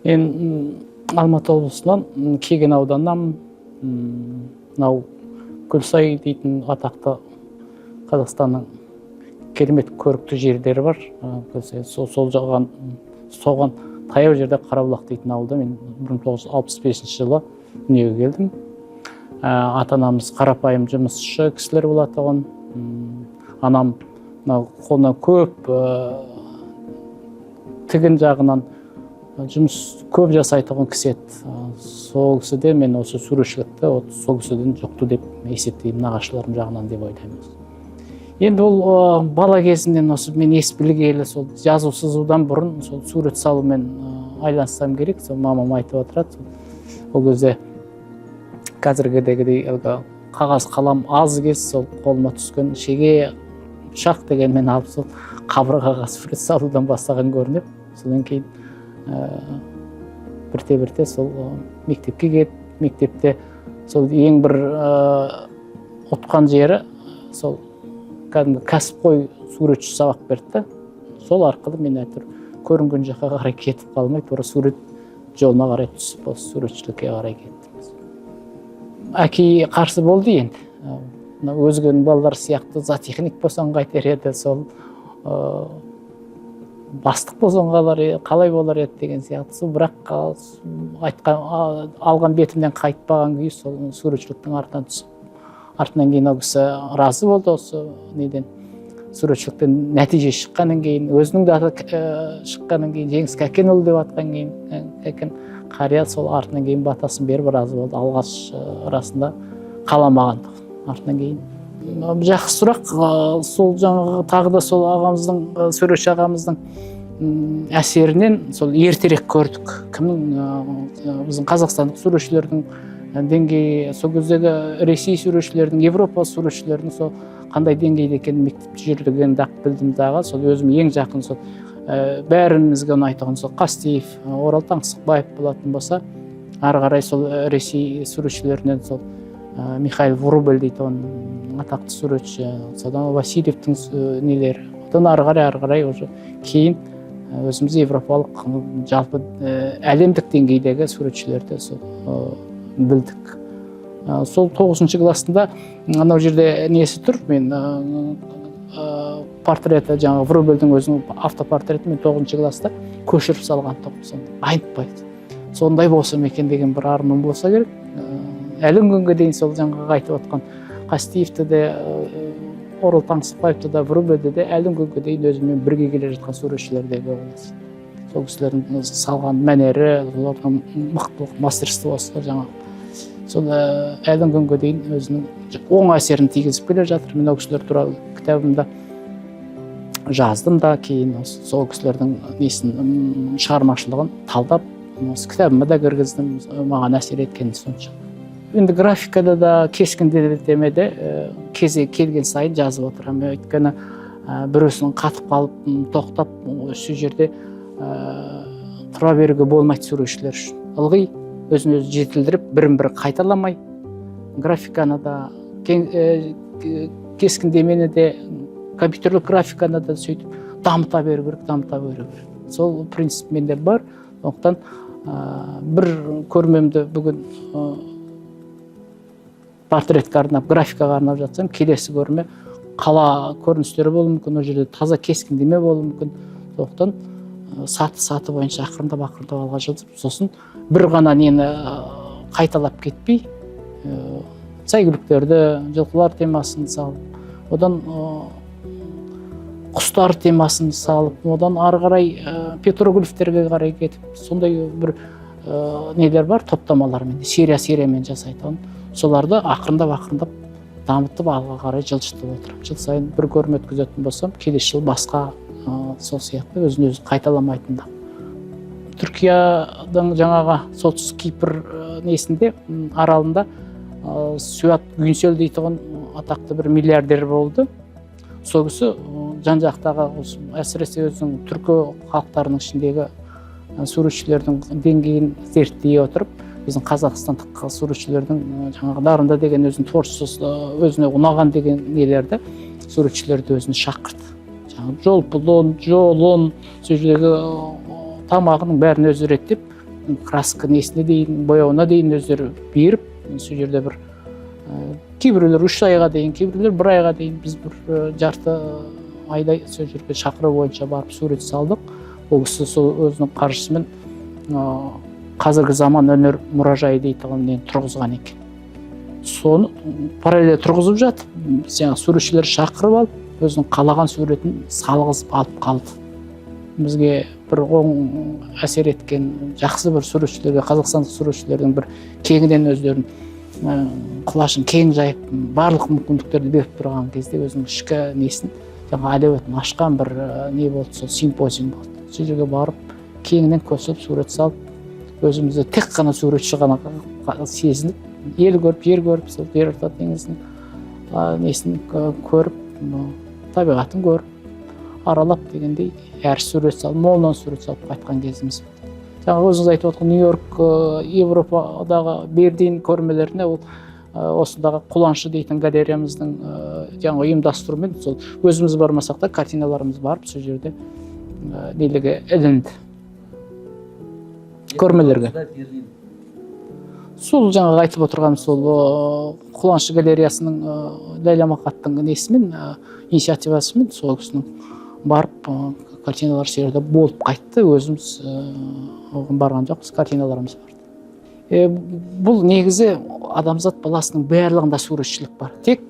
Мен Алматы облысынан Кеген ауданынан мынау Гүлсай дейтін атақты Қазақстанның керемет көрікті жерлері бар. Соған таяу жерде Қарабұлақ дейтін ауылда мен 1965 жылы дүниеге келдім. Ата-анамыз қарапайым жұмысшы кісілер болатын. Анам қолынан көп тігін жағынан жұмыс көп жасайтын кісі еді. Сол кісіде мен осы суретшілікті сол кісіден жұқты деп есептеймін, нағашыларым жағынан деп ойлаймын. Енді ол бала кезімнен осы мен ес білгелі сол жазу сызудан бұрын сол сурет салумен айланссам керек. Сол мамам айтып отырады. Ол кезде қазіргідегідей қағаз қалам аз кез сол қолыма түскен шеге ұшақ деген мен алып сол қабырғаға сурет салудан бастаған көрініп, содан кейін бірте сол мектепке кетіп, мектепте сол ең бір ұтқан жері сол кәдімгі кәсіпқой суретші сабақ берді. Сол арқылы мен әйтеуір көрінген жаққа қарай кетіп қалмай, тура сурет жолына қарай түсіп, осы суретшілікке қарай кеттім. Әкей қарсы болды енді. Өзген балалар сияқты зоотехник болсаң қайтер еді, сол бастық болсаң қалай болар еді деген сияқты. Бірақ алған бетімнен қайтпаған күйі сол суретшіліктің артынан түсіп, артынан кейін ол кісі разы болды осы неден. Суретшіліктен нәтиже шыққаннан кейін, өзінің де аты шыққаннан кейін, Жеңіс Кәкенұлы деп атқан кейін, Кәкен қария сол артынан кейін батасын беріп разы болды. Алғаш расында қаламаған, артынан кейін. Жақсы сұрақ, сол жаңағы тағы да сол ағамыздың, суретші ағамыздың әсерінен сол ертерек көрдік. Кімнің біздің қазақстандық суретшілердің деңгейі, сол кездегі Ресей суретшілердің, Европа суретшілердің сол қандай деңгейде екенін мектепте жүргенде ақ білдім дағы. Сол өзім ең жақын сол бәрімізге ұнайтын сол Қастеев, Орал Таңсықбаев болатын болса, ары қарай сол Ресей суретшілерінен сол Михаил Врубель дейтін атақты суретші, содан Васильевтің нелері. Одан ары қарай уже кейін өзіміз европалық, жалпы әлемдік деңгейдегі суретшілерді білдік. Сол 9-шы классында анау жерде несі тұр, мен портреті, жаңағы Врубельдің өзінің автопортреті мен 9-шы класста көшіріп салған тоқсан. Айнытпайды. Сондай болсам екен деген бір арман болса керек. Әлі күнге дейін сол жаңағы айтып отқан Қастеевті де, Орал Таңсықбаевты да, Врубельді де әлі күнге дейін өзімен бірге келе жатқан суретшілердегі оласы. Сол кісілердің салған мәнері, олардың мықтылық, мастерствосы жаңағы. Сол әлі күнге дейін өзінің оң әсерін тигізіп келе жатыр. Мен ол кісілер туралы кітабымда жаздым да, кейін сол кісілердің шығармашылығын талдап, кітабыма да кіргіздім, маған әсер еткені сонша. Енді графикада да кескіндемеде кезе келген сайын жазып отырамын. Өйткені бір өзінің қатып қалып, тоқтап, осы жерде тұра беруге болмайды суретшілер үшін. Ылғи өзін өзі жетілдіріп, бірін-бірі қайталамай, графиканы да, кескіндемені де, компьютерлік графиканы да сөйтіп дамыта беру керек. Сол принцип менде бар. Сондықтан бір көрмемді бүгін портретке арнап, графикаға арнап жатсам, келесі көрме қала көріністері болуы мүмкін, ол жерде таза кескіндеме болуы мүмкін. Сондықтан саты бойынша ақырындап алға жылжып, сосын бір ғана нені қайталап кетпей, сәйгүліктерді, жылқылар темасын салып, одан құстар темасын салып, одан ары қарай петроглифтерге қарай кетіп, сондай бір нелер бар, топтамалармен, сериямен жасайтын. Соларды ақырындап дамытып алға қарай жылжытып отырамын. Жыл сайын бір көрме өткізетін болсам, келесі жыл басқа сол сияқты өзін қайталамайтын да. Түркияның жаңағы солтүстік Кипр несінде, аралында Суат Гюнсель дейтін атақты бір миллиардер болды. Сол кісі жан-жақтағы, әсіресе өзінің түркі халықтарының ішіндегі суретшілердің деңгейін зерттей отырып, біздің қазақстандық суретшілердің жаңағы дарында деген өзінің творчествосы, өзіне ұнаған деген нелерді, суретшілерді өзіне шақырды. Жолпұлын, жолын, сол жердегі тамағының бәрін өзі реттеп, краска несіне дейін, бояуына дейін өздері беріп, сол жерде бір кейбіреулер 3 айға дейін, кейбіреулер 1 айға дейін біз бір жарты айдай сол жерге шақыру бойынша барып сурет салдық. Ол кісі сол өзінің қаржысымен қазіргі заман өнер мұражайы дейтін тұрғызған екен. Соны параллель тұрғызып жатып, суретшілер шақырып алып, өзінің қалаған суретін салғызып алып қалды. Бізге бір оң әсер еткен жақсы бір суретшілерге, қазақстандық суретшілердің бір кеңінен өздерін құлашын кең жайып, барлық мүмкіндіктерді беріп тұрған кезде өзінің ішкі несін, жаңа әлеуетін ашқан бір не болды, сол симпозиум болды. Сол жерге барып, кеңінен көсіп, сурет салып, өзімізді тек қана суретші ғана сезініп, ел көріп, жер көріп, сол жерорта теңізінің несін көріп, табиғатын көріп, аралап дегендей, әр сурет салып, молынан сурет салып қайтқан кезіміз болды. Жаңа өзіңіз айтып отқан Нью-Йорк, Европадағы Берлин көрмелеріне ол осындағы Құланшы дейтін галереямыздың жаңа ұйымдастыруымен сол өзіміз бармасақ та картиналарымыз барып сол жерде неліге ілінді көрмелерге. Сол жаңа айтып отырған сол Құланшы галереясының Ләйлә Мақаттың несімен, инициативасымен сол кісінің барып картиналар жерде болып қайтты. Өзіміз оған барған жоқпыз, картиналарымыз барды. Бұл негізі адамзат баласының барлығында суретшілік бар. Тек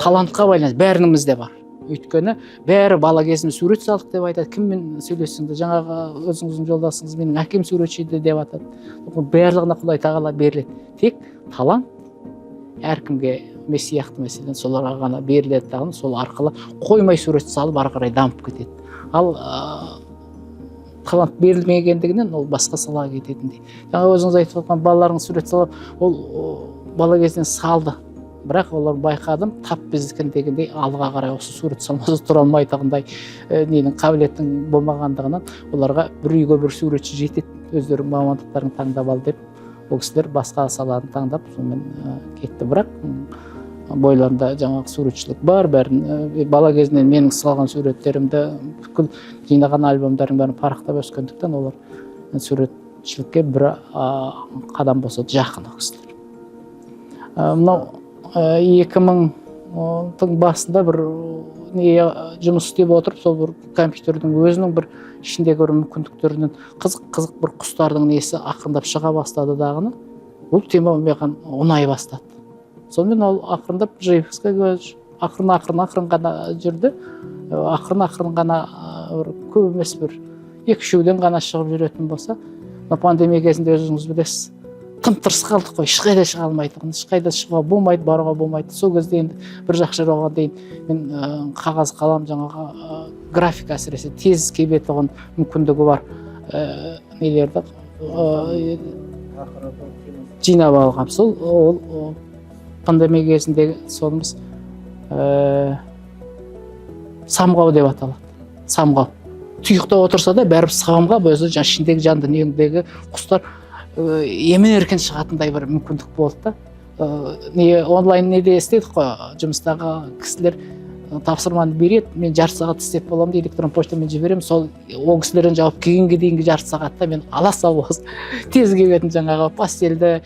талантқа байланысты бәрімізде бар. Өйткені бәрі бала кезінде сурет салдық деп айтады. Кіммен сөйлессеңде, жаңағы өзіңіздің жолдасыңыз менің әкем суретші еді деп атады. Барлығына Құдай тағала беріледі. Тек талант әркімге сияқты мәселен соларға ғана беріледі дағын, сол арқылы қоймай сурет салып ары қарай дамып кетеді. Ал талант берілмегендігінен ол басқа салаға кететіндей. Жаңа өзіңіз айтып отқан балаларыңыз сурет салып, ол бала кезінен салды. Бірақ олар байқадым, тап біздікін дегендей алға қарай осы сурет салмасы тұра алмайтындай ненің қабілеттің болмағандығынан оларға бір үйге бір суретші жетеді, өздерінің мамандықтарын таңдап ал деп, ол кісілер басқа саланы таңдап, сонымен кетті. Бірақ бойларында жаңағы суретшілік бар, бәрін бала кезінен менің салған суреттерімді, бүкіл жинаған альбомдардың бәрін парақтап өскендіктен олар суретшілікке бір қадам болса жақын ол кісілер. Мынау 2000-ның басында бір жұмыс істеп отырып, сол бір компьютердің өзінің бір ішіндегі бір мүмкіндіктерінен қызық бір құстардың несі ақырындап шыға бастады дағыны. Бұл тема маған ұнай бастады. Сонымен ол ақырындап JPEG-ге ақырын ғана жүрді. Ақырын ғана көп емес бір 2-3-ден ғана шығып жүретін болса, пандемия кезінде өзіңіз білесіз, тым-тырыс қалдық қой, ешқайда шыға алмайтын, ешқайда шығуға болмайды, баруға болмайды. Сол кезде енді бір жақ жер оған дейін мен қағаз қалам жаңағы графика әсіресе тез кебетұғын мүмкіндігі бар нелерді жинап алғам. Сол пандемия кезіндегі солымыз самғау деп аталады. Самғау. Тұйықта отырса да бәрібір самғап өзі ішіндегі жанды дүниедегі құстар емін-еркін шығатындай бір мүмкіндік болды да. Онлайн неде істедік қой, жұмыстағы кісілер тапсырманы береді, мен жарты сағат істеп боламын дейді, электрон почтамен жіберемін, сол ол кісілерден жауап келгенге дейінгі жарты сағатта мен ала салып тез келетін жаңағы пастельді,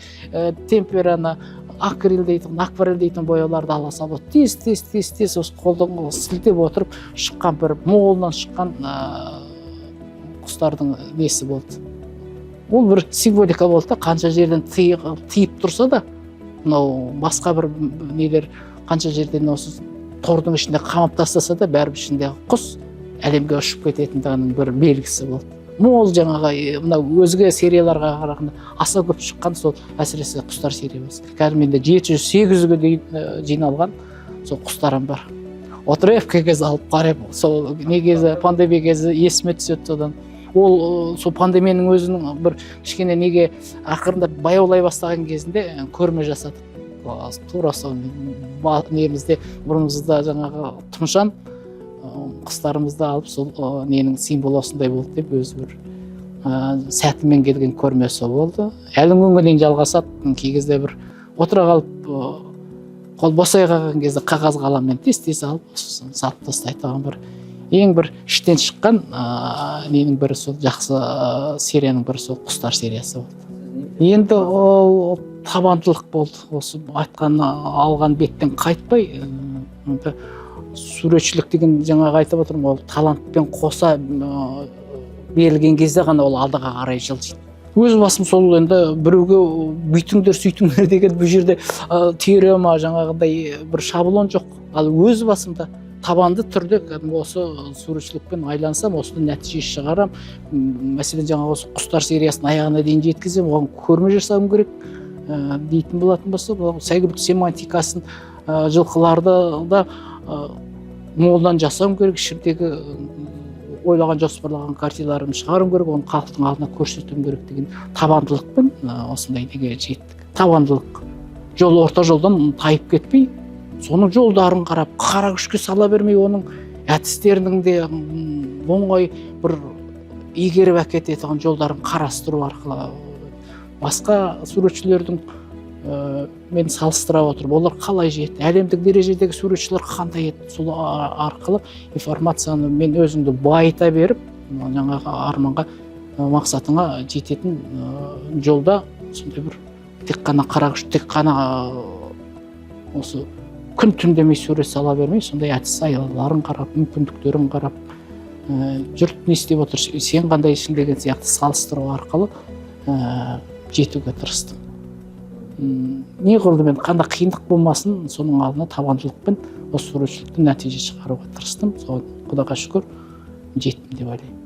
темпераны, акрил дейтін, акварель дейтін бояуларды ала салып тез осы қолдан сілтеп отырып шыққан бір молынан шыққан құстардың несі болды. Ол бір символика болды да, қанша жерден тиіп тұрса да, мынау басқа бір нелер қанша жерден осы тордың ішінде қамап тастаса да, бәрібір ішіндегі құс әлемге ұшып кететіндігінің бір белгісі болды. Мол жаңағы мынау өзге серияларға қарағанда аса көп шыққан сол әсіресе құстар сериясы. Қазір менде 700-800-ге дейін жиналған сол құстарым бар. Отырып кез алып қарап, сол не кезі пандемия кезі есіме түседі содан. Ол сол пандемияның өзінің бір кішкене неге ақырындап баяулай бастаған кезінде көрме жасадық. Тура сол немізде бұрынымызда жаңағы тұмшан құстарымызды алып сол ненің символы осындай болды деп өзі бір сәтімен келген көрмесі болды. Әлі күнге дейін жалғасады. Кей кезде бір отыра қалып қол босай қалған кезде қағаз қаламмен тез алып салып тастайтын бір ең бір іштен шыққан ненің бірі сол жақсы серияның бірі сол құстар сериясы болды. Енді ол табандылық болды. Осы айтқан алған беттен қайтпай, суретшілік деген жаңағы айтып отырмын, ол талантпен қоса берілген кезде ғана ол алдыға қарай жылжиды. Өз басым сол енді біреуге бүйтіңдер сөйтіңдер деген бұл жерде теорема жаңағыдай бір шаблон жоқ. Ал өз басымда табанды түрде осы суретшілікпен айлансам, осыдан нәтиже шығарам. Мәселен, жаңағы осы құстар сериясын аяғына дейін жеткізем, оған көрме жасауым керек дейтін болатын болса, сәйгүлік семантикасын, жылқыларды да молдан жасауым керек, ішіндегі ойлаған жоспарлаған картиналарымды шығаруым керек, оны халықтың алдына көрсетуім керек деген табандылықпен осындай неге жеттік. Табандылық. Орта жолдан тайып кетпей, соның жолдарын қарап, қара күшке сала бермей, оның әдістерінің де оңай бір игеріп әкететін жолдарын қарастыру арқылы басқа суретшілердің мен салыстыра отырып, олар қалай жетті, әлемдік дәрежедегі суретшілер қандай еді, сол арқылы информацияны мен өзіңді байыта беріп, жаңағы арманға, мақсатыңа жететін жолда сондай бір тек қана қарағыш, тек қана осы күн түн демей сурет сала бермей, сондай әдіс айлаларын қарап, мүмкіндіктерін қарап, жұрт не істеп отыр, сен қандайсың деген сияқты салыстыру арқылы жетуге тырыстым. Не қылды мен, қандай қиындық болмасын, соның алдына табандылықпен осы суретшіліктен нәтиже шығаруға тырыстым. Соған Құдайға шүкір жеттім деп ойлаймын.